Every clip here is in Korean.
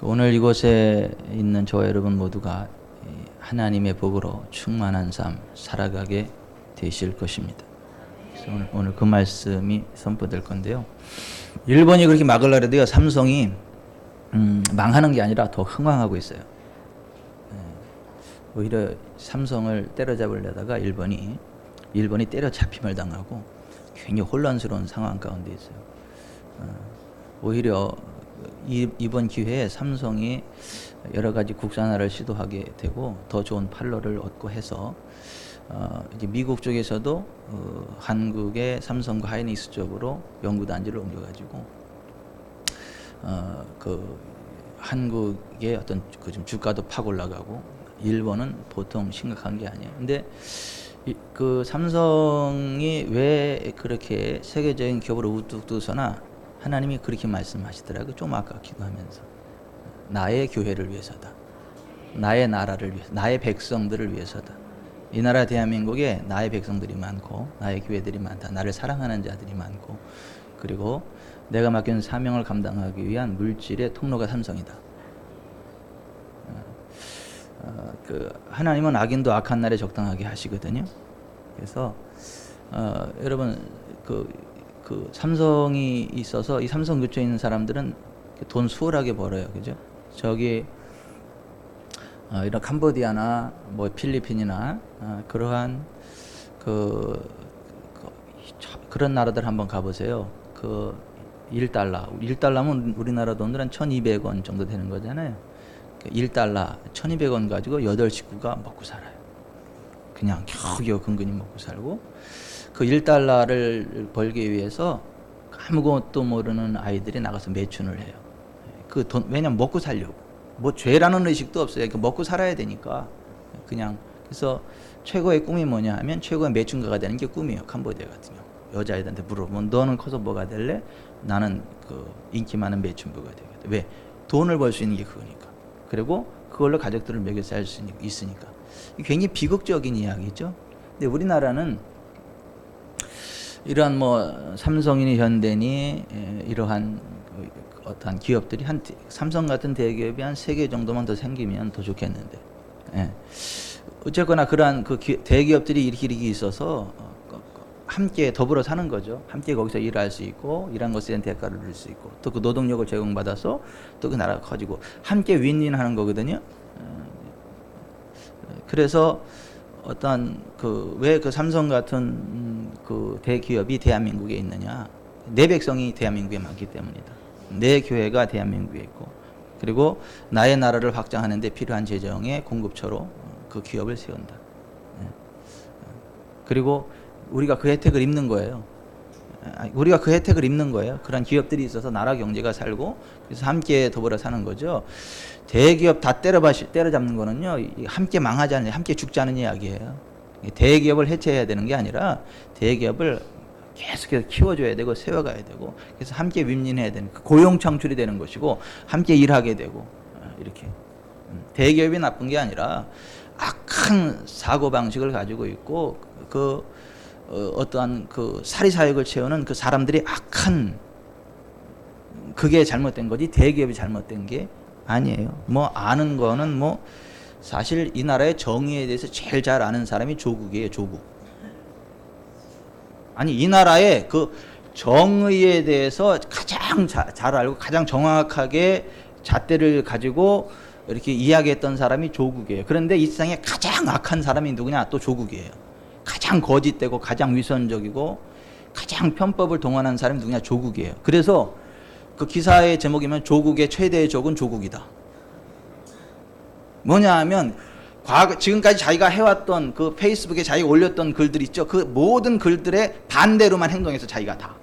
오늘 이곳에 있는 저와 여러분 모두가 하나님의 복으로 충만한 삶 살아가게 되실 것입니다. 그래서 오늘 그 말씀이 선포될 건데요. 일본이 그렇게 막으려고 해도요, 삼성이 망하는 게 아니라 더 흥왕하고 있어요. 오히려 삼성을 때려잡으려다가 일본이 때려잡힘을 당하고 굉장히 혼란스러운 상황 가운데 있어요. 오히려 이번 기회에 삼성이 여러 가지 국산화를 시도하게 되고 더 좋은 판로를 얻고 해서 이제 미국 쪽에서도 한국의 삼성과 하이닉스 쪽으로 연구단지를 옮겨가지고 그 한국의 어떤 그 좀 주가도 팍 올라가고 일본은 보통 심각한 게 아니에요. 근데 그 삼성이 왜 그렇게 세계적인 기업으로 우뚝 뜨서나 하나님이 그렇게 말씀하시더라고요. 좀 아까 기도하면서 나의 교회를 위해서다. 나의 나라를 위해서, 나의 백성들을 위해서다. 이 나라 대한민국에 나의 백성들이 많고 나의 교회들이 많다. 나를 사랑하는 자들이 많고 그리고 내가 맡긴 사명을 감당하기 위한 물질의 통로가 삼성이다. 그 하나님은 악인도 악한 날에 적당하게 하시거든요. 그래서 여러분 그 삼성이 있어서 이 삼성 근처에 있는 사람들은 돈 수월하게 벌어요. 그죠? 저기 이런 캄보디아나 뭐 필리핀이나 그러한 그런 나라들 한번 가보세요. 그 1달러면 우리나라 돈으로 한 1,200원 정도 되는 거잖아요. 1달러 1,200원 가지고 8식구가 먹고 살아요. 그냥 겨우겨우 근근히 먹고 살고 그 1달러를 벌기 위해서 아무것도 모르는 아이들이 나가서 매춘을 해요. 그 돈, 왜냐면 먹고 살려고. 뭐 죄라는 의식도 없어요. 먹고 살아야 되니까. 그냥, 그래서 최고의 꿈이 뭐냐 하면 최고의 매춘가가 되는 게 꿈이에요. 캄보디아 같은 경우. 여자애들한테 물어보면 너는 커서 뭐가 될래? 나는 그 인기 많은 매춘부가 되거든. 왜? 돈을 벌 수 있는 게 그거니까. 그리고 그걸로 가족들을 먹여 살 수 있으니까. 굉장히 비극적인 이야기죠. 근데 우리나라는 이러한 뭐 삼성이니 현대니 이러한 어떠한 기업들이 삼성 같은 대기업이 한 3개 정도만 더 생기면 더 좋겠는데. 어쨌거나 그러한 그 대기업들이 이렇게 있어서 함께 더불어 사는 거죠. 함께 거기서 일할 수 있고 일한 것에 대한 대가를 줄 수 있고 또 그 노동력을 제공받아서 또 그 나라가 커지고 함께 윈윈하는 거거든요. 그래서 어떤 왜 그 삼성 같은 그 대기업이 대한민국에 있느냐? 내 백성이 대한민국에 많기 때문이다. 내 교회가 대한민국에 있고 그리고 나의 나라를 확장하는 데 필요한 재정의 공급처로 그 기업을 세운다. 그리고 우리가 그 혜택을 입는 거예요. 그런 기업들이 있어서 나라 경제가 살고 그래서 함께 더불어 사는 거죠. 대기업 다 때려잡는 거는요, 함께 망하지 않는, 함께 죽지 않은 이야기예요. 대기업을 해체해야 되는 게 아니라 대기업을 계속해서 키워줘야 되고 세워가야 되고 그래서 함께 윈윈해야 되는 고용 창출이 되는 것이고 함께 일하게 되고 이렇게 대기업이 나쁜 게 아니라 악한 사고 방식을 가지고 있고 어떠한 그 사리사욕을 채우는 그 사람들이 악한 그게 잘못된 거지 대기업이 잘못된 게 아니에요. 뭐 아는 거는 뭐 사실 이 나라의 정의에 대해서 제일 잘 아는 사람이 조국이에요. 조국. 아니 이 나라의 그 정의에 대해서 가장 잘 알고 가장 정확하게 잣대를 가지고 이렇게 이야기했던 사람이 조국이에요. 그런데 이 세상에 가장 악한 사람이 누구냐? 또 조국이에요. 가장 거짓되고 가장 위선적이고 가장 편법을 동원한 사람이 누구냐? 조국이에요. 그래서 그 기사의 제목이면 조국의 최대의 적은 조국이다. 뭐냐 하면 지금까지 자기가 해왔던 그 페이스북에 자기가 올렸던 글들 있죠. 그 모든 글들의 반대로만 행동해서 자기가 다.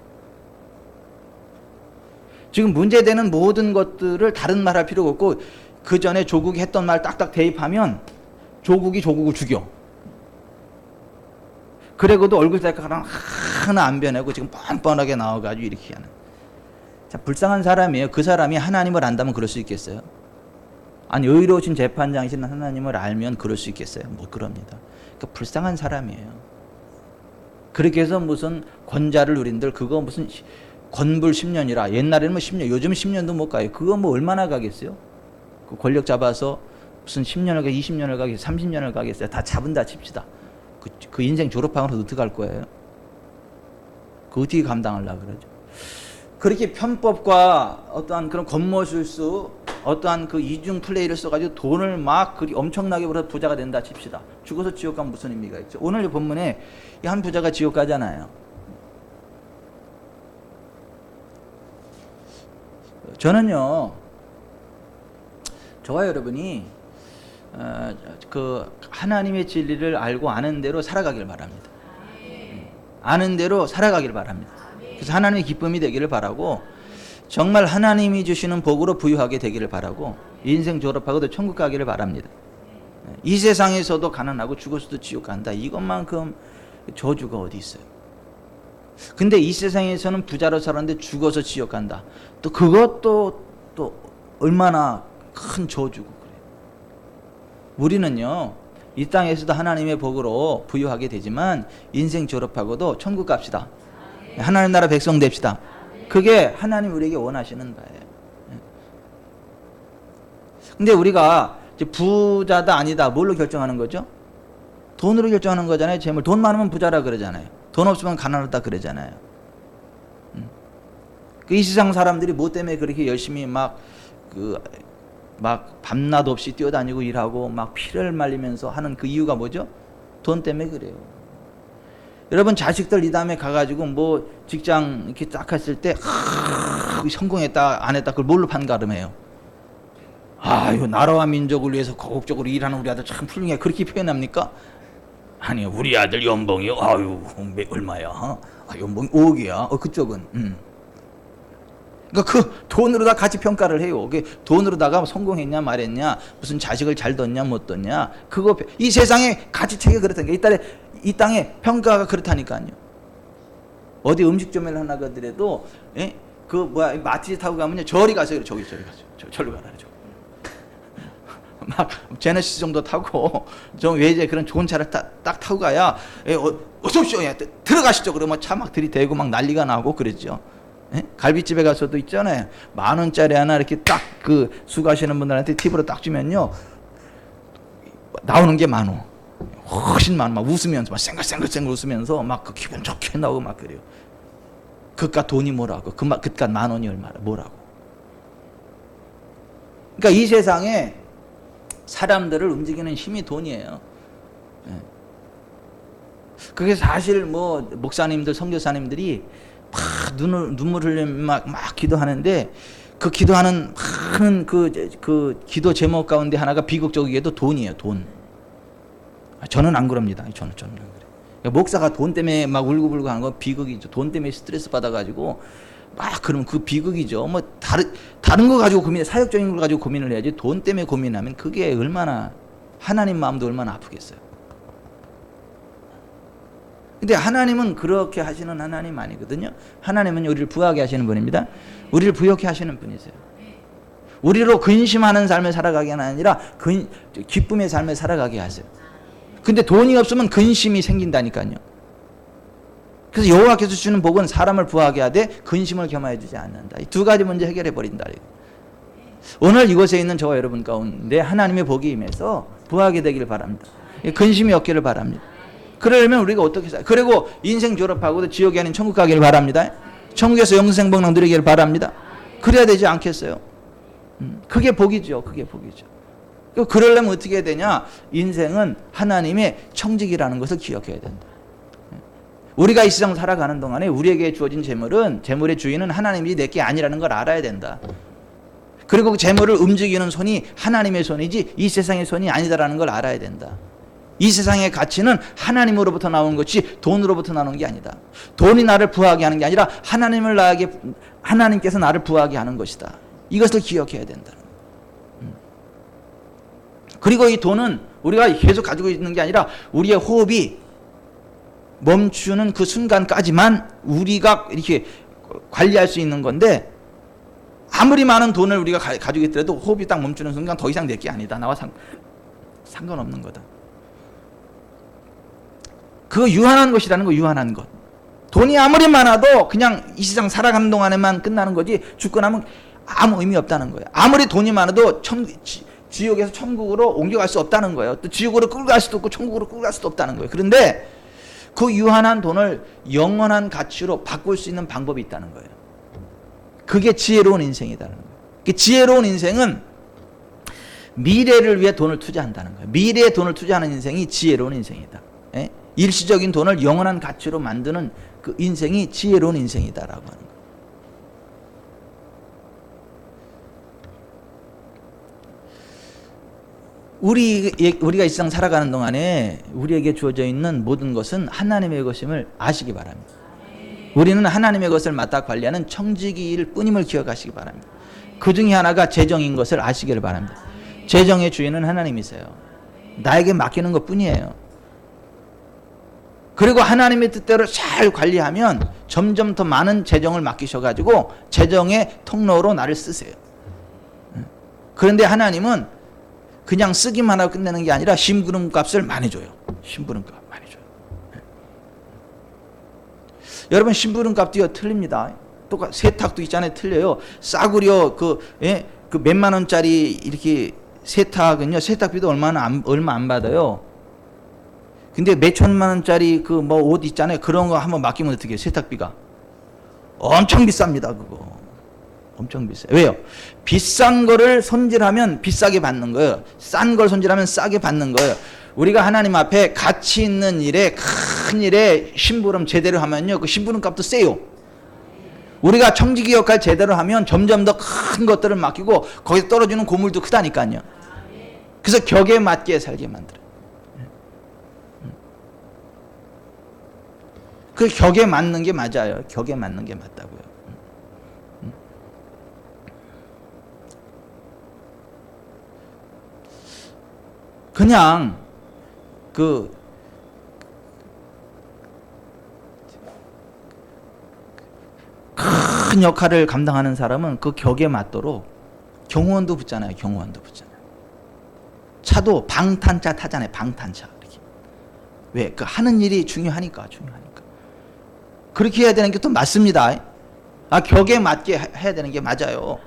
지금 문제되는 모든 것들을 다른 말 할 필요가 없고 그 전에 조국이 했던 말 딱딱 대입하면 조국이 조국을 죽여. 그래도 얼굴 색깔 하나 안 변하고 지금 뻔뻔하게 나와가지고 이렇게 하는. 자, 불쌍한 사람이에요. 그 사람이 하나님을 안다면 그럴 수 있겠어요? 아니 의로우신 재판장이신 하나님을 알면 그럴 수 있겠어요? 못 그럽니다. 그러니까 불쌍한 사람이에요. 그렇게 해서 무슨 권자를 누린들 그거 무슨 권불 10년이라 옛날에는 뭐 10년 요즘 10년도 못 가요. 그거 뭐 얼마나 가겠어요? 그 권력 잡아서 무슨 10년을 가게 20년을 가게 30년을 가겠어요. 다 잡은다 칩시다. 그 인생 졸업하고는 어떻게 할 거예요? 그 어떻게 감당하려고 그러죠? 그렇게 편법과 어떠한 그런 겉모술수, 어떠한 그 이중 플레이를 써가지고 돈을 막 그리 엄청나게 벌어서 부자가 된다 칩시다. 죽어서 지옥 가면 무슨 의미가 있죠? 오늘 본문에 이 한 부자가 지옥 가잖아요. 저는요, 저와 여러분이 그 하나님의 진리를 알고 아는 대로 살아가길 바랍니다. 아는 대로 살아가길 바랍니다. 그래서 하나님의 기쁨이 되기를 바라고, 정말 하나님이 주시는 복으로 부유하게 되기를 바라고, 인생 졸업하고도 천국 가기를 바랍니다. 이 세상에서도 가난하고 죽어서도 지옥 간다. 이것만큼 저주가 어디 있어요? 근데 이 세상에서는 부자로 살았는데 죽어서 지옥 간다. 또 그것도 또 얼마나 큰 저주고 그래요. 우리는요, 이 땅에서도 하나님의 복으로 부유하게 되지만 인생 졸업하고도 천국 갑시다. 하나님 나라 백성 됩시다. 그게 하나님 우리에게 원하시는 바예요. 근데 우리가 이제 부자다 아니다 뭘로 결정하는 거죠? 돈으로 결정하는 거잖아요. 재물. 돈 많으면 부자라 그러잖아요. 돈 없으면 가난하다 그러잖아요. 이 세상 사람들이 뭐 때문에 그렇게 열심히 막 밤낮 없이 뛰어다니고 일하고 막 피를 말리면서 하는 그 이유가 뭐죠? 돈 때문에 그래요. 여러분 자식들 이 다음에 가가지고 뭐 직장 이렇게 딱 했을 때 성공했다 안 했다 그걸 뭘로 판가름해요? 아유 나라와 민족을 위해서 거국적으로 일하는 우리 아들 참 훌륭해 그렇게 표현합니까? 아니요 우리 아들 연봉이요 아유 얼마야? 연봉이 5억이야. 그쪽은 그러니까 그 돈으로 다 같이 평가를 해요. 돈으로다가 성공했냐 말했냐 무슨 자식을 잘 뒀냐 못 뒀냐 그거 이 세상에 가치체계가 그렇다니까 이 땅에 평가가 그렇다니까요. 어디 음식점을 하나 가더라도 그 뭐야 마트에 타고 가면요 저리 가세요. 저리 가세요. 절로 가라 막 제네시스 정도 타고 좀 외제 그런 좋은 차를 딱 타고 가야 어서 오십시오 들어가시죠. 그러면 차 막 들이대고 막 난리가 나고 그랬죠. 갈비집에 가서도 있잖아요. 10,000원짜리 하나 이렇게 딱 그 수고하시는 분들한테 팁으로 딱 주면요 나오는 게 10,000원 훨씬 많아. 막 웃으면서 막 쌩글쌩글 웃으면서 막 그 기분 좋게 나오고 막 그래요. 그깟 돈이 뭐라고 그깟 10,000원이 얼마라 뭐라고. 그러니까 이 세상에 사람들을 움직이는 힘이 돈이에요. 그게 사실 뭐 목사님들 선교사님들이 막 눈물 흘리며 막 기도하는데 그 기도하는 많은 그 기도 제목 가운데 하나가 비극적이게도 돈이에요. 돈. 저는 안 그럽니다. 저는 안 그래요. 목사가 돈 때문에 막 울고불고 하는 건 비극이죠. 돈 때문에 스트레스 받아가지고 막 그러면 그 비극이죠. 뭐 다른 거 가지고 사역적인 걸 가지고 고민을 해야지 돈 때문에 고민하면 그게 얼마나 하나님 마음도 얼마나 아프겠어요. 근데 하나님은 그렇게 하시는 하나님 아니거든요. 하나님은 우리를 부하게 하시는 분입니다. 우리를 부욕해 하시는 분이세요. 우리로 근심하는 삶을 살아가게 아니라 기쁨의 삶을 살아가게 하세요. 근데 돈이 없으면 근심이 생긴다니까요. 그래서 여호와께서 주는 복은 사람을 부하게 하되 근심을 겸하여 주지 않는다. 이 두 가지 문제 해결해 버린다. 오늘 이곳에 있는 저와 여러분 가운데 하나님의 복이 임해서 부하게 되기를 바랍니다. 근심이 없기를 바랍니다. 그러려면 우리가 어떻게 살아요? 그리고 인생 졸업하고도 지옥이 아닌 천국 가기를 바랍니다. 천국에서 영생복랑 누리기를 바랍니다. 그래야 되지 않겠어요? 그게 복이죠. 그게 복이죠. 그러려면 어떻게 해야 되냐? 인생은 하나님의 청직이라는 것을 기억해야 된다. 우리가 이 세상 살아가는 동안에 우리에게 주어진 재물의 주인은 하나님이 내게 아니라는 걸 알아야 된다. 그리고 그 재물을 움직이는 손이 하나님의 손이지 이 세상의 손이 아니다라는 걸 알아야 된다. 이 세상의 가치는 하나님으로부터 나오는 것이 돈으로부터 나오는 게 아니다. 돈이 나를 부하게 하는 게 아니라 하나님께서 나를 부하게 하는 것이다. 이것을 기억해야 된다. 그리고 이 돈은 우리가 계속 가지고 있는 게 아니라 우리의 호흡이 멈추는 그 순간까지만 우리가 이렇게 관리할 수 있는 건데 아무리 많은 돈을 우리가 가지고 있더라도 호흡이 딱 멈추는 순간 더 이상 내 게 아니다. 나와 상관없는 거다. 그거 유한한 것이라는 거. 유한한 것. 돈이 아무리 많아도 그냥 이 세상 살아가는 동안에만 끝나는 거지 죽고 나면 아무 의미 없다는 거예요. 아무리 돈이 많아도 지옥에서 천국으로 옮겨갈 수 없다는 거예요. 또 지옥으로 끌고 갈 수도 없고 천국으로 끌고 갈 수도 없다는 거예요. 그런데 그 유한한 돈을 영원한 가치로 바꿀 수 있는 방법이 있다는 거예요. 그게 지혜로운 인생이다는 거예요. 그 지혜로운 인생은 미래를 위해 돈을 투자한다는 거예요. 미래에 돈을 투자하는 인생이 지혜로운 인생이다. 예? 일시적인 돈을 영원한 가치로 만드는 그 인생이 지혜로운 인생이다라고 하는 거예요. 우리가 이 세상 살아가는 동안에 우리에게 주어져 있는 모든 것은 하나님의 것임을 아시기 바랍니다. 우리는 하나님의 것을 맡아 관리하는 청지기일 뿐임을 기억하시기 바랍니다. 그 중에 하나가 재정인 것을 아시기를 바랍니다. 재정의 주인은 하나님이세요. 나에게 맡기는 것 뿐이에요. 그리고 하나님의 뜻대로 잘 관리하면 점점 더 많은 재정을 맡기셔가지고 재정의 통로로 나를 쓰세요. 그런데 하나님은 그냥 쓰기만 하고 끝내는 게 아니라 심부름값을 많이 줘요. 심부름값 많이 줘요. 여러분 심부름값도요 틀립니다. 똑같 세탁도 있잖아요. 틀려요. 싸구려 그 몇만 원짜리 이렇게 세탁은요 세탁비도 얼마 안 받아요. 근데 몇 천만 원짜리 그 뭐 옷 있잖아요. 그런 거 한번 맡기면 어떻게 해요? 세탁비가 엄청 비쌉니다. 그거 엄청 비싸요. 왜요? 비싼 거를 손질하면 비싸게 받는 거예요. 싼 걸 손질하면 싸게 받는 거예요. 우리가 하나님 앞에 가치 있는 일에 큰 일에 심부름 제대로 하면요 그 심부름 값도 세요. 우리가 청지기 역할 제대로 하면 점점 더 큰 것들을 맡기고 거기서 떨어지는 고물도 크다니까요. 그래서 격에 맞게 살게 만들어요. 그 격에 맞는 게 맞아요. 격에 맞는 게 맞다고요. 그냥 큰 역할을 감당하는 사람은 그 격에 맞도록 경호원도 붙잖아요. 경호원도 붙잖아요. 차도 방탄차 타잖아요. 방탄차. 이렇게. 왜? 그 하는 일이 중요하니까. 그렇게 해야 되는 게 또 맞습니다. 격에 맞게 해야 되는 게 맞아요.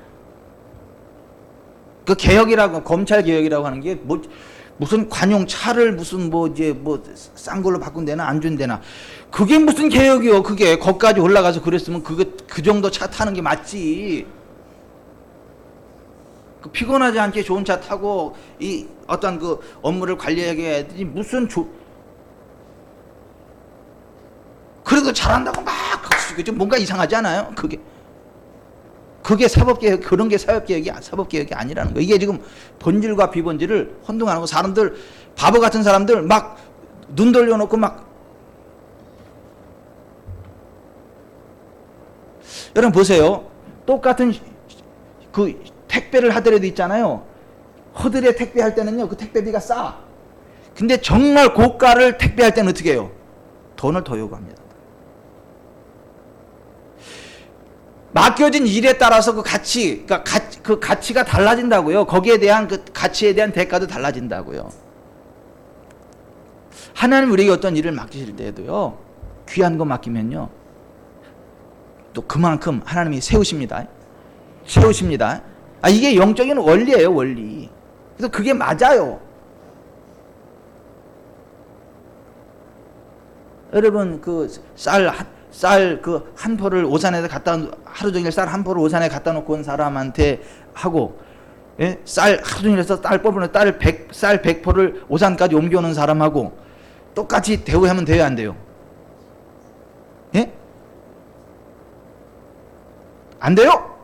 그 개혁이라고 검찰 개혁이라고 하는 게 무슨 관용 차를 무슨 싼 걸로 바꾼대나 안 준대나 그게 무슨 개혁이요? 그게 거기까지 올라가서 그랬으면 그 정도 차 타는 게 맞지. 그 피곤하지 않게 좋은 차 타고 이 어떤 그 업무를 관리하게 해야지 무슨 그래도 잘한다고 막 좀 뭔가 이상하지 않아요? 그게 사법개혁, 그런 게 사법개혁이 아니라는 거. 이게 지금 본질과 비본질을 혼동하는 거. 사람들, 바보 같은 사람들 막 눈 돌려놓고 막. 여러분 보세요. 똑같은 그 택배를 하더라도 있잖아요. 허들에 택배할 때는요, 그 택배비가 싸. 근데 정말 고가를 택배할 때는 어떻게 해요? 돈을 더 요구합니다. 맡겨진 일에 따라서 그 가치가 달라진다고요. 거기에 대한 그 가치에 대한 대가도 달라진다고요. 하나님 우리에게 어떤 일을 맡기실 때에도요, 귀한 거 맡기면요, 또 그만큼 하나님이 세우십니다. 이게 영적인 원리예요, 원리. 그래서 그게 맞아요. 여러분 그 쌀 그 한 포를 오산에다 하루 종일 쌀 한 포를 오산에 갖다 놓고 온 사람한테 하고, 예? 쌀 하루 종일 해서 쌀 뽑으면 쌀 100포를 오산까지 옮겨오는 사람하고 똑같이 대우하면 돼요, 안 돼요? 예? 안 돼요?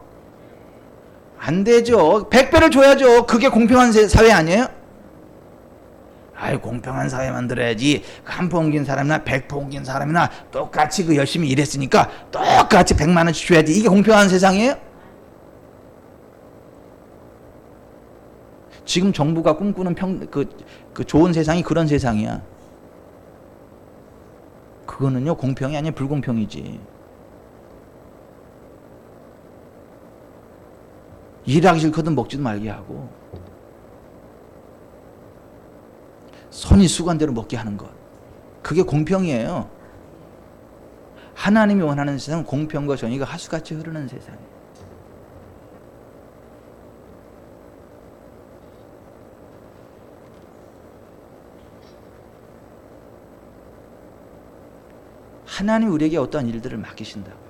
안 되죠. 100배를 줘야죠. 그게 공평한 사회 아니에요? 공평한 사회 만들어야지. 한 포 옮긴 사람이나 100포 옮긴 사람이나 똑같이 그 열심히 일했으니까 똑같이 100만 원씩 줘야지. 이게 공평한 세상이에요? 지금 정부가 꿈꾸는 그 좋은 세상이 그런 세상이야. 그거는요, 공평이 아니라 불공평이지. 일하기 싫거든 먹지도 말게 하고, 손이 수건대로 먹게 하는 것, 그게 공평이에요. 하나님이 원하는 세상은 공평과 정의가 하수같이 흐르는 세상이에요. 하나님이 우리에게 어떠한 일들을 맡기신다고요.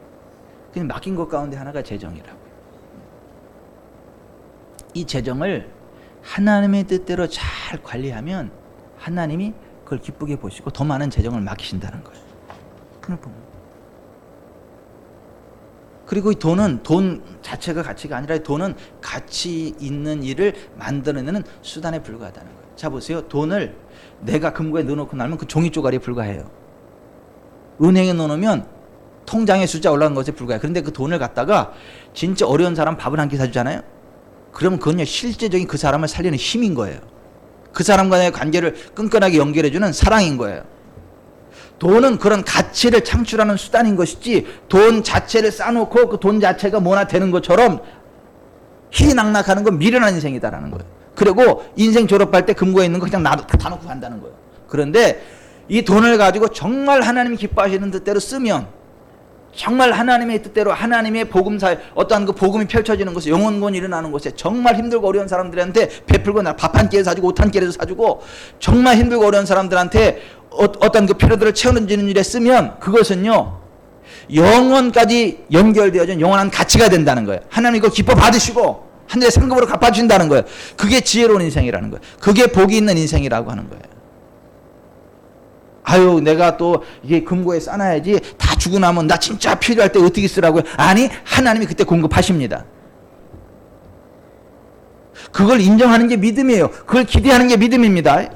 그냥 맡긴 것 가운데 하나가 재정이라고요. 이 재정을 하나님의 뜻대로 잘 관리하면 하나님이 그걸 기쁘게 보시고 더 많은 재정을 맡기신다는 거예요. 그리고 이 돈은 돈 자체가 가치가 아니라 돈은 가치 있는 일을 만들어내는 수단에 불과하다는 거예요. 자 보세요. 돈을 내가 금고에 넣어놓고 나면 그 종이 쪼가리에 불과해요. 은행에 넣어놓으면 통장에 숫자 올라간 것에 불과해요. 그런데 그 돈을 갖다가 진짜 어려운 사람 밥을 한 끼 사주잖아요. 그러면 그건요 실제적인 그 사람을 살리는 힘인 거예요. 그 사람과의 관계를 끈끈하게 연결해주는 사랑인 거예요. 돈은 그런 가치를 창출하는 수단인 것이지 돈 자체를 쌓아놓고 그 돈 자체가 뭐나 되는 것처럼 희낙낙하는 건 미련한 인생이다라는 거예요. 그리고 인생 졸업할 때 금고에 있는 거 그냥 다 놓고 간다는 거예요. 그런데 이 돈을 가지고 정말 하나님이 기뻐하시는 뜻대로 쓰면 정말 하나님의 뜻대로 하나님의 복음사에 어떠한 그 복음이 펼쳐지는 곳에 영혼권이 일어나는 곳에 정말 힘들고 어려운 사람들한테 베풀고 밥 한 끼를 사주고 옷 한 끼를 사주고 정말 힘들고 어려운 사람들한테 어떤 그 필요들을 채워주는 일에 쓰면 그것은요 영원까지 연결되어진 영원한 가치가 된다는 거예요. 하나님 이거 기뻐 받으시고 하늘의 상급으로 갚아주신다는 거예요. 그게 지혜로운 인생이라는 거예요. 그게 복이 있는 인생이라고 하는 거예요. 아유 내가 또 이게 금고에 싸놔야지 다 주고 나면 나 진짜 필요할 때 어떻게 쓰라고요? 아니 하나님이 그때 공급하십니다. 그걸 인정하는 게 믿음이에요. 그걸 기대하는 게 믿음입니다.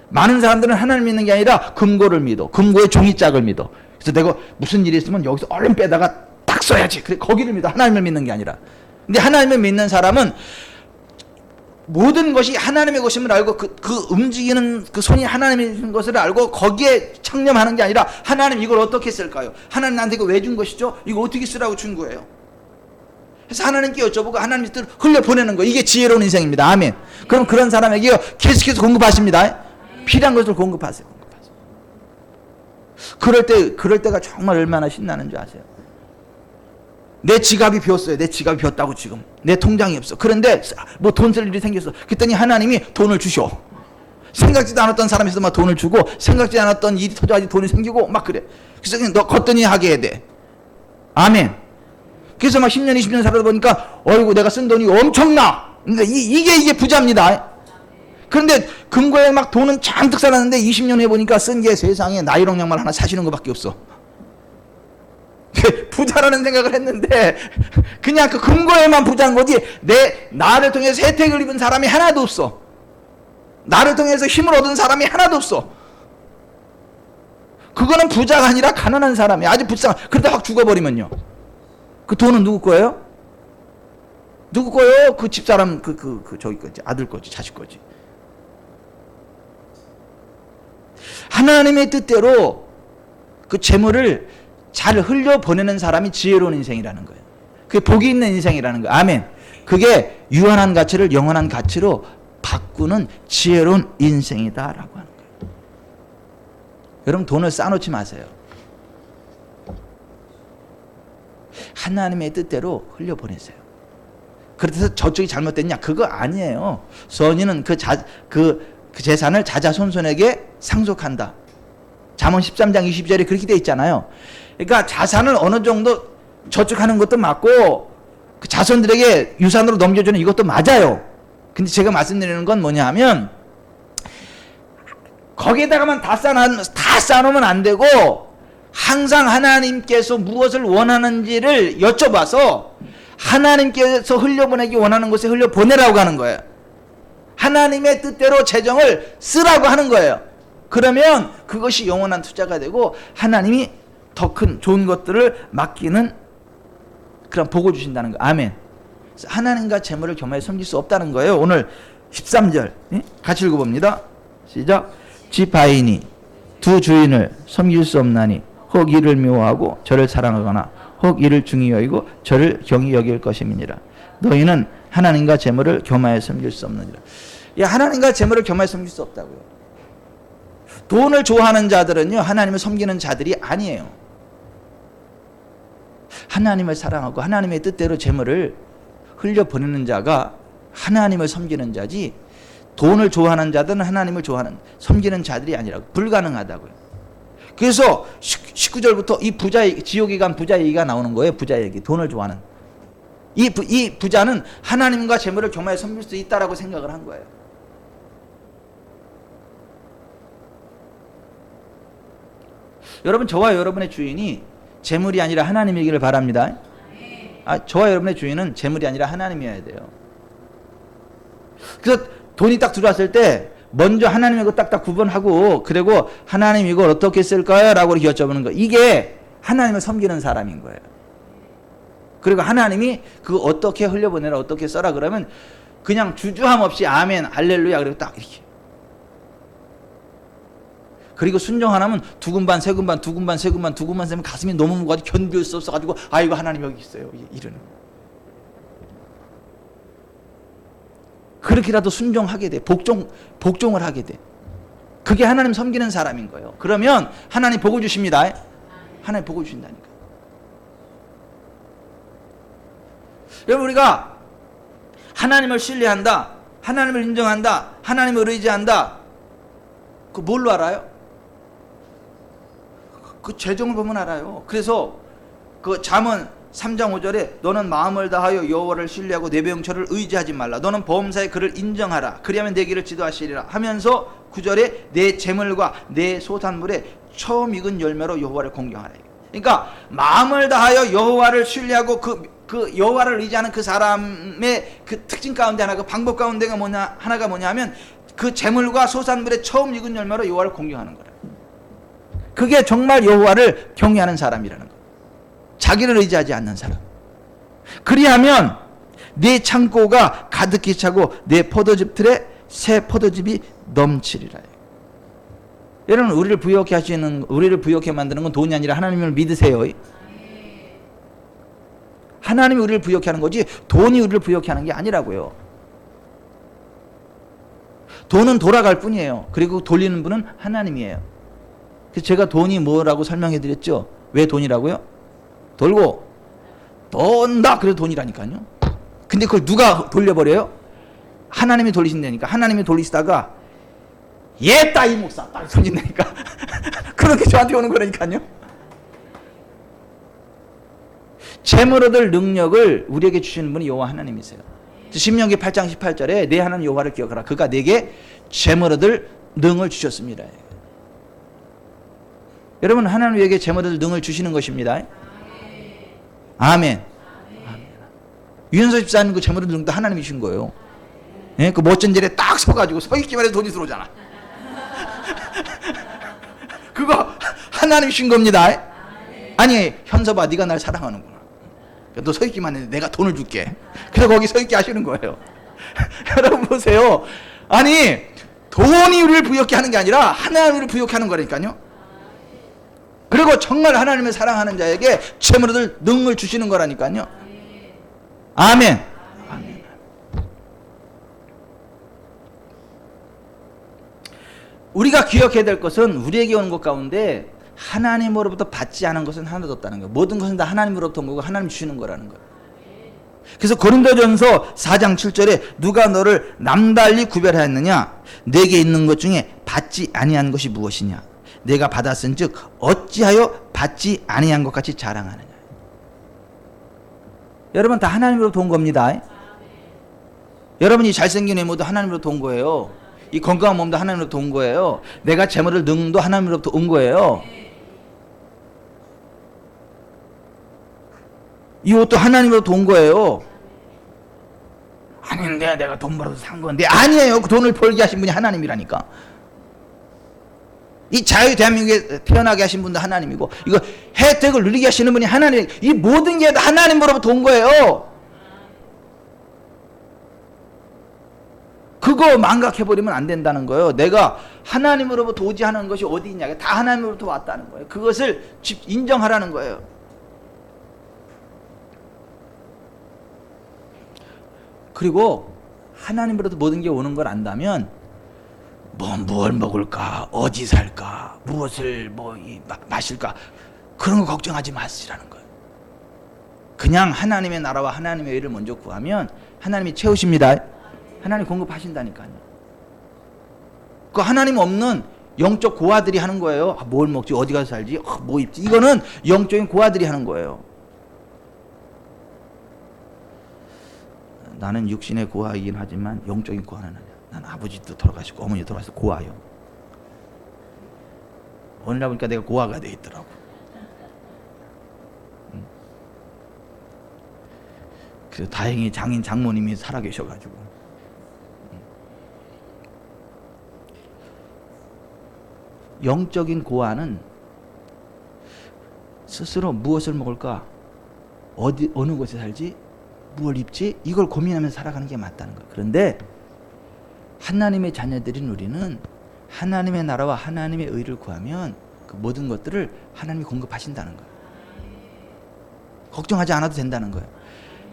많은 사람들은 하나님 믿는 게 아니라 금고를 믿어. 금고의 종이짝을 믿어. 그래서 내가 무슨 일이 있으면 여기서 얼른 빼다가 딱 써야지. 그래 거기를 믿어. 하나님을 믿는 게 아니라. 근데 하나님을 믿는 사람은 모든 것이 하나님의 것임을 알고 그 움직이는 그 손이 하나님의 것을 알고 거기에 창념하는 게 아니라 하나님 이걸 어떻게 쓸까요? 하나님 나한테 이거 왜 준 것이죠? 이거 어떻게 쓰라고 준 거예요? 그래서 하나님께 여쭤보고 하나님 뜻대로 흘려보내는 거예요. 이게 지혜로운 인생입니다. 아멘. 그럼 그런 사람에게 계속해서 공급하십니다. 필요한 것을 공급하세요. 그럴 때가 정말 얼마나 신나는 줄 아세요? 내 지갑이 비었어요. 내 지갑이 비었다고 지금. 내 통장이 없어. 그런데 뭐 돈 쓸 일이 생겼어. 그랬더니 하나님이 돈을 주셔. 생각지도 않았던 사람에서 막 돈을 주고 생각지 않았던 일이 터져가지고 돈이 생기고 막 그래. 그래서 그냥 너 걷더니 하게 해야 돼. 아멘. 그래서 막 10년 20년 살다 보니까 어이구 내가 쓴 돈이 엄청나. 근데 이게 부자입니다. 그런데 금고에 막 돈은 잔뜩 쌓았는데 20년 해보니까 쓴 게 세상에 나이롱 양말 하나 사시는 것밖에 없어. 부자라는 생각을 했는데 그냥 그 금고에만 부자인 거지 나를 통해서 혜택을 입은 사람이 하나도 없어. 나를 통해서 힘을 얻은 사람이 하나도 없어. 그거는 부자가 아니라 가난한 사람이야. 아주 불쌍한. 그러다 확 죽어버리면요 그 돈은 누구 거예요? 누구 거예요? 그 집사람 저기 거지. 아들 거지. 자식 거지. 하나님의 뜻대로 그 재물을 잘 흘려보내는 사람이 지혜로운 인생이라는 거예요. 그게 복이 있는 인생이라는 거예요. 아멘. 그게 유한한 가치를 영원한 가치로 바꾸는 지혜로운 인생이다라고 하는 거예요. 여러분 돈을 쌓아놓지 마세요. 하나님의 뜻대로 흘려보내세요. 그래서 저쪽이 잘못됐냐? 그거 아니에요. 선인은 그 재산을 자자손손에게 상속한다. 잠언 13장 20절에 그렇게 돼 있잖아요. 그러니까 자산을 어느 정도 저축하는 것도 맞고 그 자손들에게 유산으로 넘겨주는 이것도 맞아요. 근데 제가 말씀드리는 건 뭐냐 하면 거기에다가만 다 쌓아놓으면 안 되고 항상 하나님께서 무엇을 원하는지를 여쭤봐서 하나님께서 흘려보내기 원하는 곳에 흘려보내라고 하는 거예요. 하나님의 뜻대로 재정을 쓰라고 하는 거예요. 그러면 그것이 영원한 투자가 되고 하나님이 더 큰 좋은 것들을 맡기는 그런 복을 주신다는 거예요. 아멘. 하나님과 재물을 겸하여 섬길 수 없다는 거예요. 오늘 13절 같이 읽어봅니다. 시작. 지파인이 두 주인을 섬길 수 없나니 혹 이를 미워하고 저를 사랑하거나 혹 이를 중히 여기고 저를 경히 여길 것임이니라. 너희는 하나님과 재물을 겸하여 섬길 수 없느니라. 하나님과 재물을 겸하여 섬길 수 없다고요. 돈을 좋아하는 자들은요 하나님을 섬기는 자들이 아니에요. 하나님을 사랑하고 하나님의 뜻대로 재물을 흘려보내는 자가 하나님을 섬기는 자지 돈을 좋아하는 자들은 하나님을 섬기는 자들이 아니라고. 불가능하다고요. 그래서 19절부터 이 부자, 지옥에 간 부자 얘기가 나오는 거예요. 부자 얘기, 돈을 좋아하는. 이 부자는 하나님과 재물을 겸하여 섬길 수 있다라고 생각을 한 거예요. 여러분, 저와 여러분의 주인이 재물이 아니라 하나님이기를 바랍니다. 저와 여러분의 주인은 재물이 아니라 하나님이어야 돼요. 그래서 돈이 딱 들어왔을 때 먼저 하나님 이거 딱딱 구분하고, 그리고 하나님 이걸 어떻게 쓸까요? 라고 여쭤보는 거. 이게 하나님을 섬기는 사람인 거예요. 그리고 하나님이 그거 어떻게 흘려보내라, 어떻게 써라 그러면 그냥 주저함 없이 아멘, 할렐루야, 그리고 딱 이렇게. 그리고 순종 안 하면 두근반 세근반 두근반 세근반 두근반 세면 가슴이 너무 무거워가지고 견딜 수 없어가지고 아이고 하나님 여기 있어요, 이러는. 그렇게라도 순종하게 돼. 복종을 하게 돼. 그게 하나님 섬기는 사람인 거예요. 그러면 하나님 복을 주십니다. 하나님 복을 주신다니까. 여러분, 우리가 하나님을 신뢰한다, 하나님을 인정한다, 하나님을 의지한다, 그거 뭘로 알아요? 그 재정을 보면 알아요. 그래서 그 잠언 3장 5절에 너는 마음을 다하여 여호와를 신뢰하고 내 병철을 의지하지 말라. 너는 범사에 그를 인정하라. 그리하면 내 길을 지도하시리라. 하면서 9절에 내 재물과 내 소산물에 처음 익은 열매로 여호와를 공경하라. 그러니까 마음을 다하여 여호와를 신뢰하고 그 여호와를 의지하는 그 사람의 그 특징 가운데 하나, 그 방법 가운데가 하나가 뭐냐면 그 재물과 소산물에 처음 익은 열매로 여호와를 공경하는 거라. 그게 정말 여호와를 경외하는 사람이라는 거예요. 자기를 의지하지 않는 사람. 그리하면 내 창고가 가득히 차고 내 포도즙 틀에 새 포도즙이 넘치리라. 여러분, 우리를 부욕해 만드는 건 돈이 아니라 하나님을 믿으세요. 하나님이 우리를 부욕해 하는 거지 돈이 우리를 부욕해 하는 게 아니라고요. 돈은 돌아갈 뿐이에요. 그리고 돌리는 분은 하나님이에요. 그래서 제가 돈이 뭐라고 설명해 드렸죠. 왜 돈이라고요? 돌고 돈다, 그래서 돈이라니까요. 근데 그걸 누가 돌려버려요? 하나님이 돌리신다니까. 하나님이 돌리시다가 예따 이 목사 딱 손진다니까. 그렇게 저한테 오는 거라니까요. 재물 얻을 능력을 우리에게 주시는 분이 여호와 하나님이세요. 신명기 8장 18절에 내 하나님 여호와를 기억하라. 그가 내게 재물 얻을 능을 주셨습니다. 여러분, 하나님 우리에게 재물 얻을 능을 주시는 것입니다. 아멘. 아멘. 유현서 집사님 그 재물 얻을 능도 하나님이 주신 거예요. 예? 그 멋진 자리에 딱 서가지고 서 있기만 해도 돈이 들어오잖아. 그거 하나님이 주신 겁니다. 아니, 현서봐, 네가 날 사랑하는구나. 너 서 있기만 해, 내가 돈을 줄게. 그래서 거기 서 있게 하시는 거예요. 여러분 보세요. 아니, 돈이 우리를 부욕해 하는 게 아니라 하나님이 우리를 부욕해 하는 거라니까요. 그리고 정말 하나님을 사랑하는 자에게 재물 얻을 능을 주시는 거라니까요. 아멘. 아멘. 우리가 기억해야 될 것은 우리에게 오는 것 가운데 하나님으로부터 받지 않은 것은 하나도 없다는 거예요. 모든 것은 다 하나님으로부터 온 거고 하나님 주시는 거라는 거예요. 그래서 고린도전서 4장 7절에 누가 너를 남달리 구별하였느냐? 내게 있는 것 중에 받지 아니한 것이 무엇이냐? 내가 받았은즉 어찌하여 받지 아니한 것 같이 자랑하느냐? 여러분, 다 하나님으로부터 온 겁니다. 여러분이 잘생긴 외모도 하나님으로부터 온 거예요. 이 건강한 몸도 하나님으로부터 온 거예요. 내가 재물을 능도 하나님으로부터 온 거예요. 이 옷도 하나님으로부터 온 거예요. 아닌데 내가 돈 벌어서 산 건데. 아니에요. 그 돈을 벌게 하신 분이 하나님이라니까. 이 자유 대한민국에 태어나게 하신 분도 하나님이고, 이거 혜택을 누리게 하시는 분이 하나님. 이 모든 게 다 하나님으로부터 온 거예요. 그거 망각해버리면 안 된다는 거예요. 내가 하나님으로부터 오지 않은 것이 어디 있냐. 다 하나님으로부터 왔다는 거예요. 그것을 인정하라는 거예요. 그리고 하나님으로부터 모든 게 오는 걸 안다면 뭘 먹을까, 어디 살까, 무엇을 마실까, 그런 거 걱정하지 마시라는 거예요. 그냥 하나님의 나라와 하나님의 의를 먼저 구하면 하나님이 채우십니다. 하나님 공급하신다니까요. 그 하나님 없는 영적 고아들이 하는 거예요. 뭘 먹지, 어디 가서 살지, 뭐 입지. 이거는 영적인 고아들이 하는 거예요. 나는 육신의 고아이긴 하지만 영적인 고아는 아니야. 난 아버지도 돌아가시고 어머니도 돌아가셔서 고아요. 어느 날 보니까 내가 고아가 돼 있더라고. 그래서 다행히 장인 장모님이 살아계셔가지고. 영적인 고아는 스스로 무엇을 먹을까, 어느 곳에 살지, 무엇을 입지, 이걸 고민하면서 살아가는 게 맞다는 거예요. 그런데 하나님의 자녀들인 우리는 하나님의 나라와 하나님의 의를 구하면 그 모든 것들을 하나님이 공급하신다는 거예요. 걱정하지 않아도 된다는 거예요.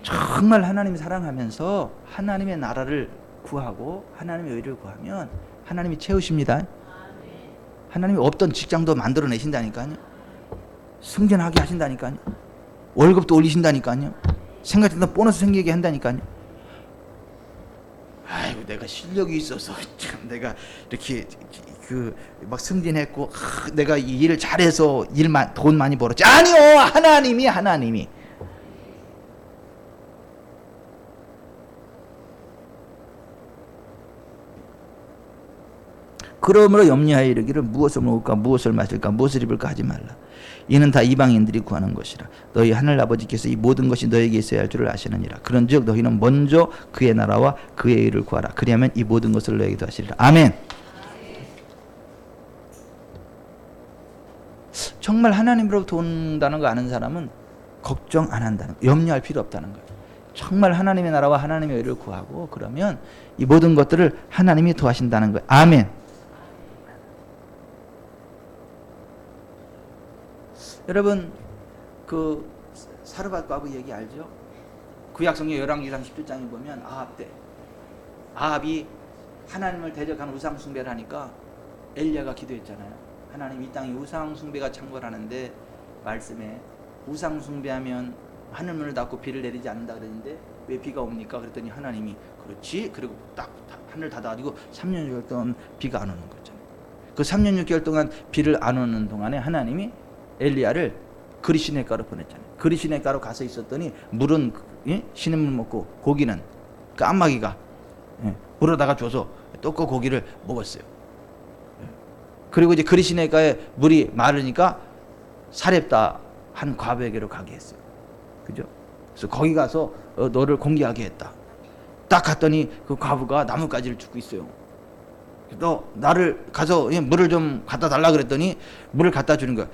정말 하나님을 사랑하면서 하나님의 나라를 구하고 하나님의 의를 구하면 하나님이 채우십니다. 하나님이 없던 직장도 만들어내신다니까요. 승진하게 하신다니까요. 월급도 올리신다니까요. 생각했던 보너스 생기게 한다니까요. 아이고, 내가 실력이 있어서 참 내가 이렇게 막 승진했고, 내가 이 일을 잘해서 돈 많이 벌었지. 아니요, 하나님이. 그러므로 염려하여 이르기를 무엇을 먹을까, 무엇을 마실까, 무엇을 입을까 하지 말라. 이는 다 이방인들이 구하는 것이라. 너희 하늘 아버지께서 이 모든 것이 너에게 있어야 할 줄을 아시느니라. 그런즉 너희는 먼저 그의 나라와 그의 의를 구하라. 그리하면 이 모든 것을 너에게 더하시리라. 아멘. 정말 하나님으로부터 온다는 거 아는 사람은 걱정 안 한다는 거, 염려할 필요 없다는 거예요. 정말 하나님의 나라와 하나님의 의를 구하고 그러면 이 모든 것들을 하나님이 더하신다는 거예요. 아멘. 여러분, 그 사르밧 과부 얘기 알죠? 구약성경 열왕기상 17장에 보면 아합 때 아합이 하나님을 대적하는 우상 숭배를 하니까 엘리야가 기도했잖아요. 하나님, 이 땅이 우상 숭배가 창궐하는데 말씀에 우상 숭배하면 하늘문을 닫고 비를 내리지 않는다 그랬는데 왜 비가 옵니까? 그랬더니 하나님이 그렇지. 그리고 딱 하늘 닫아가지고 3년 6개월 동안 비가 안 오는 거잖아요. 그 3년 6개월 동안 비를 안 오는 동안에 하나님이 엘리야를 그리시네가로 보냈잖아요. 그리시네가로 가서 있었더니 물은 시냇물 먹고 고기는 까마귀가 물어다가 줘서 또 그 고기를 먹었어요. 그리고 이제 그리시네가에 물이 마르니까 사렙다 한 과부에게로 가게 했어요. 그죠? 그래서 거기 가서 너를 공개하게 했다. 딱 갔더니 그 과부가 나뭇가지를 줍고 있어요. 너 나를 가서 물을 좀 갖다 달라 그랬더니 물을 갖다 주는 거야.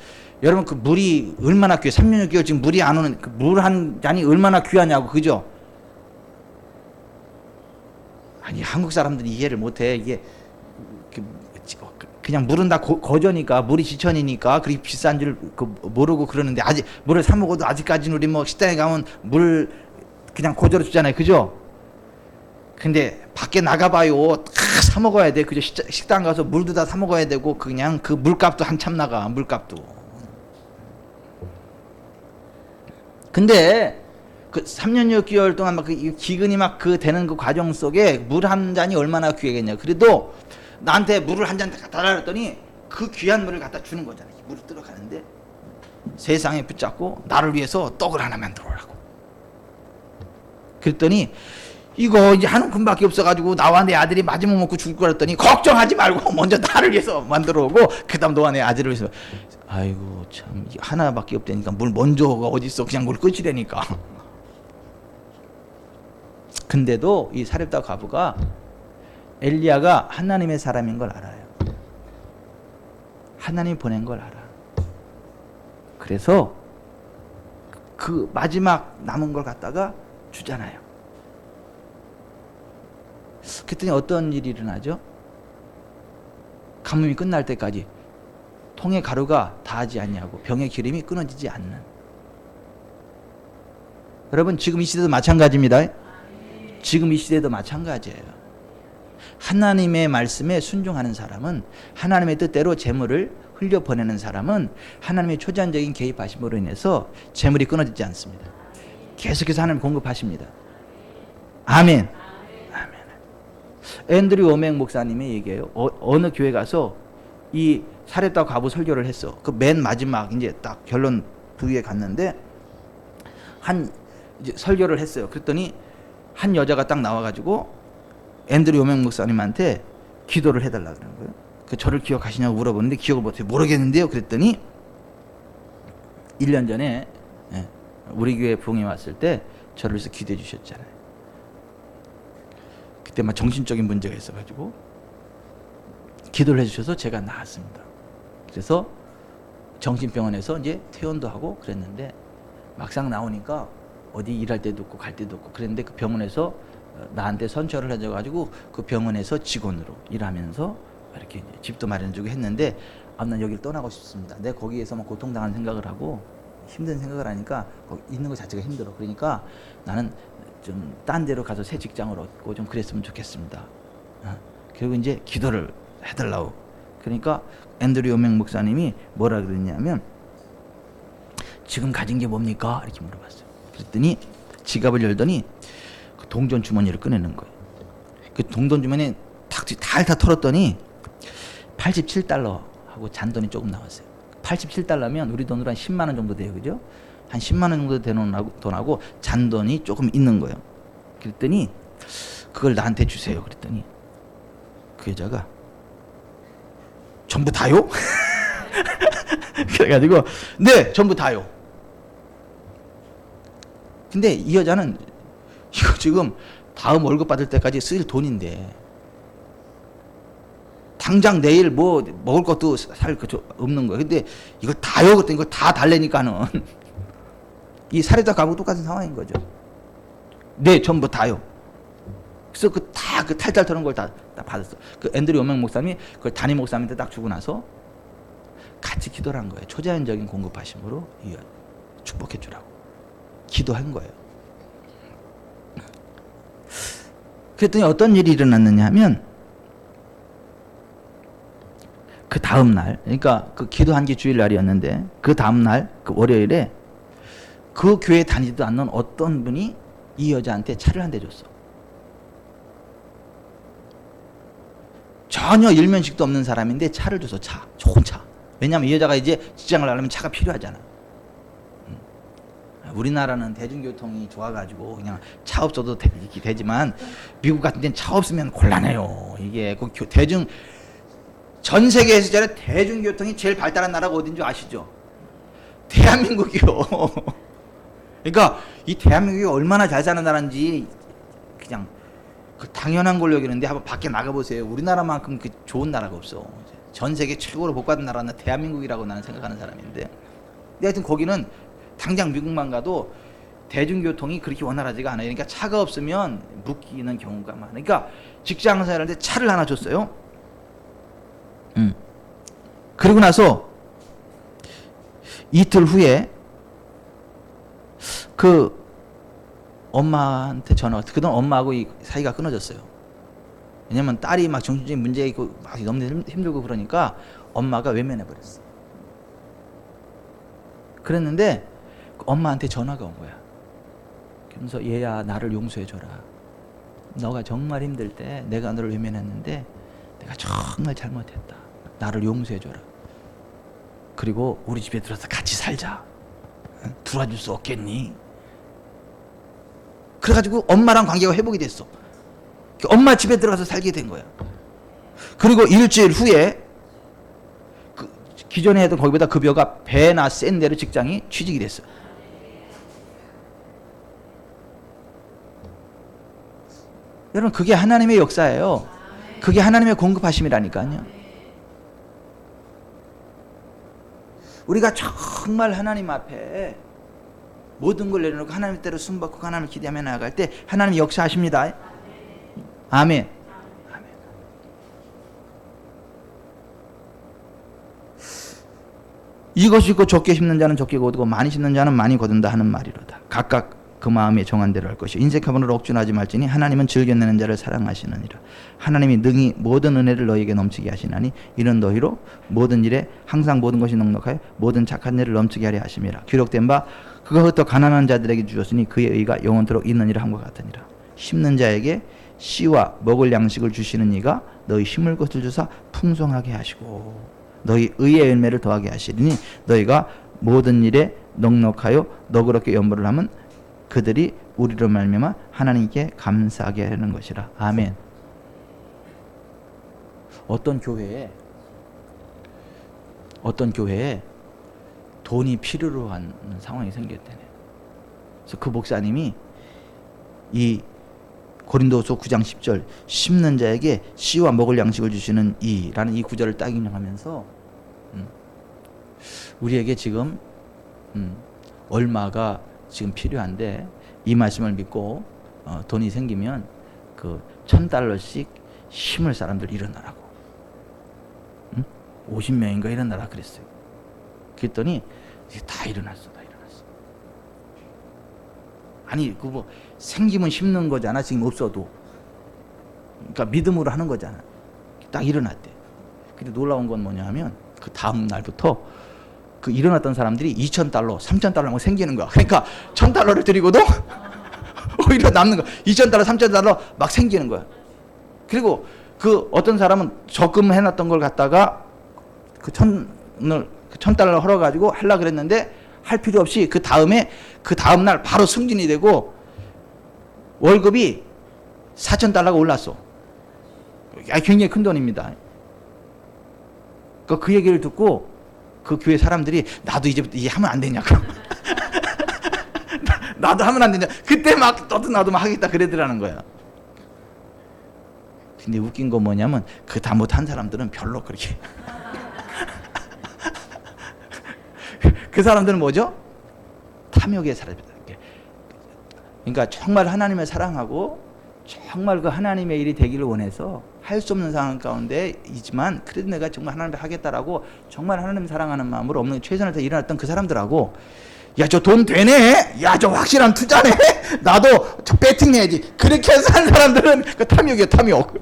여러분, 그 물이 얼마나 귀해. 3년 6개월 지금 물이 안 오는, 그 물 한 잔이 얼마나 귀하냐고. 그죠? 아니, 한국 사람들이 이해를 못해. 이게 그냥 물은 다 거저니까, 물이 지천이니까 그렇게 비싼 줄 모르고 그러는데, 아직 물을 사 먹어도 아직까지는 우리 뭐 식당에 가면 물 그냥 거저로 주잖아요. 그죠? 근데 밖에 나가봐요. 다 사 먹어야 돼. 그죠? 식당 가서 물도 다 사 먹어야 되고, 그냥 그 물값도 한참 나가. 물값도. 근데 그 3년 6개월 동안 막 그 기근이 막 되는 그 과정 속에 물 한 잔이 얼마나 귀하겠냐. 그래도 나한테 물을 한 잔 갖다 달라 그랬더니 그 귀한 물을 갖다 주는 거잖아요. 물을 들어가는데 세상에 붙잡고 나를 위해서 떡을 하나 만들어 오라고. 그랬더니 이거 이제 한 움큼밖에 없어가지고 나와 내 아들이 마지막 먹고 죽을 거라 했더니 걱정하지 말고 먼저 나를 위해서 만들어 오고 그 다음 너와 내 아들을 위해서. 아이고 참, 하나밖에 없다니까 물 먼저가 어딨어. 그냥 물 끝이라니까. 근데도 이 사렙다 과부가 엘리야가 하나님의 사람인 걸 알아요. 하나님이 보낸 걸 알아. 그래서 그 마지막 남은 걸 갖다가 주잖아요. 그랬더니 어떤 일이 일어나죠? 가뭄이 끝날 때까지 통의 가루가 다하지 않냐고, 병의 기름이 끊어지지 않는. 여러분, 지금 이 시대도 마찬가지입니다. 지금 이 시대도 마찬가지예요. 하나님의 말씀에 순종하는 사람은, 하나님의 뜻대로 재물을 흘려보내는 사람은 하나님의 초자연적인 개입하심으로 인해서 재물이 끊어지지 않습니다. 계속해서 하나님 공급하십니다. 아멘. 아멘. 앤드류 오맥 목사님의 얘기예요. 어느 교회 가서 이 사렙다 과부 설교를 했어. 그 맨 마지막 이제 딱 결론 부위에 갔는데 한 이제 설교를 했어요. 그랬더니 한 여자가 딱 나와가지고 앤드류 요맹 목사님한테 기도를 해달라 그러는 거예요. 그 저를 기억하시냐고 물어보는데 기억을 못해요. 모르겠는데요. 그랬더니 1년 전에 우리 교회 부흥회 왔을 때 저를 위해서 기도해 주셨잖아요. 그때 막 정신적인 문제가 있어가지고 기도를 해주셔서 제가 나았습니다. 그래서 정신병원에서 이제 퇴원도 하고 그랬는데 막상 나오니까 어디 일할 때도 없고 갈 때도 없고 그랬는데 그 병원에서 나한테 선처를 해줘가지고 그 병원에서 직원으로 일하면서 이렇게 이제 집도 마련해주고 했는데 난 여기를 떠나고 싶습니다. 내가 거기에서 막 고통당하는 생각을 하고 힘든 생각을 하니까 거기 있는 것 자체가 힘들어. 그러니까 나는 좀 딴 데로 가서 새 직장을 얻고 좀 그랬으면 좋겠습니다. 그리고 이제 기도를 해달라고. 그러니까 앤드류 요맹 목사님이 뭐라 그랬냐면 지금 가진 게 뭡니까? 이렇게 물어봤어요. 그랬더니 지갑을 열더니 그 동전 주머니를 꺼내는 거예요. 그 동전 주머니에 다 털었더니 87달러하고 잔돈이 조금 나왔어요. 87달러면 우리 돈으로 한 10만 원 정도 돼요. 그죠? 한 10만 원 정도 되는 돈하고 잔돈이 조금 있는 거예요. 그랬더니 그걸 나한테 주세요. 그랬더니 그 여자가 전부 다요? 그래가지고 네 전부 다요. 근데 이 여자는 이거 지금 다음 월급 받을 때까지 쓸 돈인데 당장 내일 뭐 먹을 것도 살 거 없는 거예요. 근데 이걸 다요. 그랬더니 이걸 다 달래니까는 이 사례자 가고 똑같은 상황인 거죠. 네 전부 다요. 그래서 그 탈탈 털은 걸 다 받았어. 그 앤드류 요맹 목사님이 그걸 담임 목사님한테 딱 주고 나서 같이 기도를 한 거예요. 초자연적인 공급하심으로 축복해 주라고 기도한 거예요. 그랬더니 어떤 일이 일어났느냐 하면 그 다음 날, 그러니까 그 기도한 게 주일날이었는데 그 다음 날, 그 월요일에 그 교회 다니지도 않는 어떤 분이 이 여자한테 차를 한 대 줬어. 전혀 일면식도 없는 사람인데 차를 줘서 좋은 차. 왜냐하면 이 여자가 이제 직장을 가려면 차가 필요하잖아. 우리나라는 대중교통이 좋아가지고 그냥 차 없어도 되지만 미국 같은 데는 차 없으면 곤란해요. 이게 그 전 세계에서 대중교통이 제일 발달한 나라가 어딘 줄 아시죠? 대한민국이요. 그러니까 이 대한민국이 얼마나 잘 사는 나라인지 그냥 그 당연한 걸로 여기는데 한번 밖에 나가보세요. 우리나라만큼 그 좋은 나라가 없어. 전 세계 최고로 복받은 나라는 대한민국이라고 나는 생각하는 사람인데, 근데 하여튼 거기는 당장 미국만 가도 대중교통이 그렇게 원활하지가 않아요. 그러니까 차가 없으면 묶이는 경우가 많아요. 그러니까 직장 생활하는데 차를 하나 줬어요. 그리고 나서 이틀 후에 그 엄마한테 전화가, 그동안 엄마하고 이 사이가 끊어졌어요. 왜냐면 딸이 막 정신적인 문제 있고 막 너무 힘들고 그러니까 엄마가 외면해 버렸어. 그랬는데 엄마한테 전화가 온 거야. 그러면서 얘야 나를 용서해 줘라. 너가 정말 힘들 때 내가 너를 외면했는데 내가 정말 잘못했다. 나를 용서해 줘라. 그리고 우리 집에 들어서 같이 살자. 들어와줄 수 없겠니? 그래가지고 엄마랑 관계가 회복이 됐어. 엄마 집에 들어가서 살게 된 거야. 그리고 일주일 후에 그 기존에 했던 거기보다 급여가 배나 센 대로 직장이 취직이 됐어. 여러분 그게 하나님의 역사예요. 그게 하나님의 공급하심이라니까요. 우리가 정말 하나님 앞에 모든 걸 내려놓고 하나님 때로 숨받고 하나님을 기대하며 나아갈 때 하나님이 역사하십니다. 아멘. 이것이 있고 적게 심는 자는 적게 거두고 많이 심는 자는 많이 거둔다 하는 말이로다. 각각 그 마음에 정한 대로 할 것이요 인색함으로 억준하지 말지니 하나님은 즐겨내는 자를 사랑하시느니라. 하나님이 능히 모든 은혜를 너희에게 넘치게 하시나니 이는 너희로 모든 일에 항상 모든 것이 넉넉하여 모든 착한 일을 넘치게 하려 하심이라. 기록된 바 그것부터 가난한 자들에게 주셨으니 그의 의가 영원토록 있느니라 한 것 같으니라. 심는 자에게 씨와 먹을 양식을 주시는 이가 너희 심을 것을 주사 풍성하게 하시고. 너희 의의 열매를 더하게 하시리니 너희가 모든 일에 넉넉하여 너그럽게 연보를 하면 그들이 우리로 말미암아 하나님께 감사하게 하는 것이라. 아멘. 어떤 교회에 돈이 필요로 하는 상황이 생겼대네. 그래서 그 목사님이 이 고린도서 9장 10절 심는 자에게 씨와 먹을 양식을 주시는 이라는 이 구절을 딱 인용하면서 우리에게 지금 얼마가 지금 필요한데 이 말씀을 믿고 돈이 생기면 그 $1,000씩 심을 사람들 일어나라고. 50명인가 일어나라 그랬어요. 그랬더니 다 일어났어. 아니 그 뭐 생기면 심는 거잖아. 지금 없어도. 그러니까 믿음으로 하는 거잖아. 딱 일어났대. 근데 놀라운 건 뭐냐 하면 그 다음 날부터 그 일어났던 사람들이 $2,000, $3,000 막 생기는 거야. 그러니까 $1,000를 드리고도 오히려 남는 거야. $2,000, $3,000 막 생기는 거야. 그리고 그 어떤 사람은 적금해놨던 걸 갖다가 그 $1,000 헐어가지고 하려고 그랬는데 할 필요 없이 그 다음날 바로 승진이 되고 월급이 $4,000가 올랐어. 굉장히 큰 돈입니다. 그 얘기를 듣고 그 교회 사람들이 나도 이제부터 하면 안 되냐고. 나도 하면 안 되냐. 그때 막 나도 막 하겠다 그러더라는 거야. 근데 웃긴 건 뭐냐면 그 다 못한 사람들은 별로 그렇게 그 사람들은 뭐죠? 탐욕의 사람이다. 그러니까 정말 하나님을 사랑하고 정말 그 하나님의 일이 되기를 원해서 할 수 없는 상황 가운데 있지만 그래도 내가 정말 하나님을 하겠다라고 정말 하나님 사랑하는 마음으로 없는 최선을 다해 일어났던 그 사람들하고 야, 저 돈 되네? 야, 저 확실한 투자네? 나도 저 배팅 내야지. 그렇게 해서 하는 사람들은 그 탐욕이에요, 탐욕.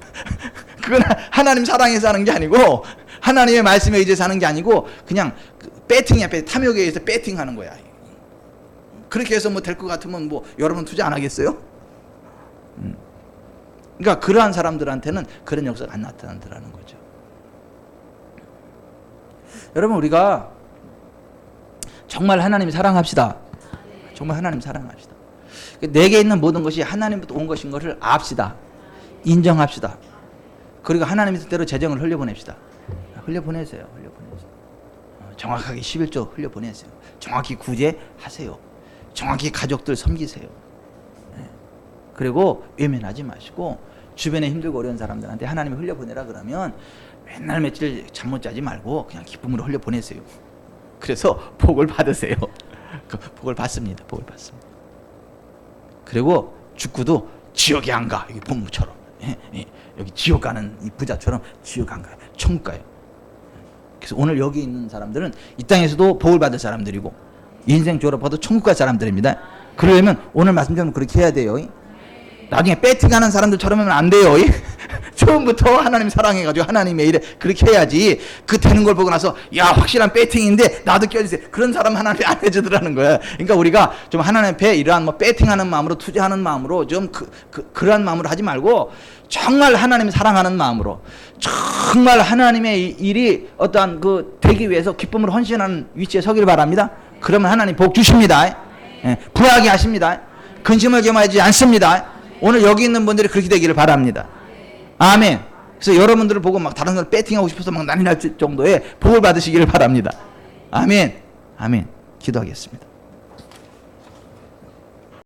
그건 하나님 사랑해서 하는 게 아니고 하나님의 말씀에 의지해서 하는 게 아니고 그냥 배팅이야, 탐욕에 의해서 배팅하는 거야. 그렇게 해서 뭐 될 것 같으면 뭐 여러분 투자 안 하겠어요? 그러니까 그러한 사람들한테는 그런 역사가 안 나타난다는 거죠. 여러분 우리가 정말 하나님 사랑합시다. 정말 하나님 사랑합시다. 내게 있는 모든 것이 하나님부터 온 것인 것을 압시다. 인정합시다. 그리고 하나님의 뜻대로 재정을 흘려보냅시다. 흘려보내세요. 정확하게 11조 흘려보내세요. 정확히 구제하세요. 정확히 가족들 섬기세요. 그리고 외면하지 마시고 주변에 힘들고 어려운 사람들한테 하나님이 흘려보내라 그러면 맨날 며칠 잠 못 자지 말고 그냥 기쁨으로 흘려보내세요. 그래서 복을 받으세요. 복을 받습니다. 복을 받습니다. 그리고 죽고도 지옥에 안 가. 여기 본무처럼. 여기 지옥 가는 이 부자처럼 지옥 안 가요. 천국 가요. 그래서 오늘 여기 있는 사람들은 이 땅에서도 복을 받을 사람들이고 인생 졸업하도 천국 갈 사람들입니다. 그러려면 오늘 말씀처럼 그렇게 해야 돼요. 나중에 배팅하는 사람들처럼 하면 안 돼요. 처음부터 하나님 사랑해가지고 하나님의 일에 그렇게 해야지. 그 되는 걸 보고 나서 야 확실한 배팅인데 나도 껴주세요. 그런 사람 하나님이 안 해주더라는 거야. 그러니까 우리가 좀 하나님 앞에 이러한 뭐 배팅하는 마음으로 투자하는 마음으로 좀 그러한 마음으로 하지 말고 정말 하나님 사랑하는 마음으로 정말 하나님의 일이 어떠한 그 되기 위해서 기쁨으로 헌신하는 위치에 서기를 바랍니다. 그러면 하나님 복 주십니다. 부하게 하십니다. 근심을 겸하지 않습니다. 오늘 여기 있는 분들이 그렇게 되기를 바랍니다. 아멘. 그래서 여러분들을 보고 막 다른 사람 배팅하고 싶어서 막 난리 날 정도의 복을 받으시기를 바랍니다. 아멘. 아멘. 기도하겠습니다.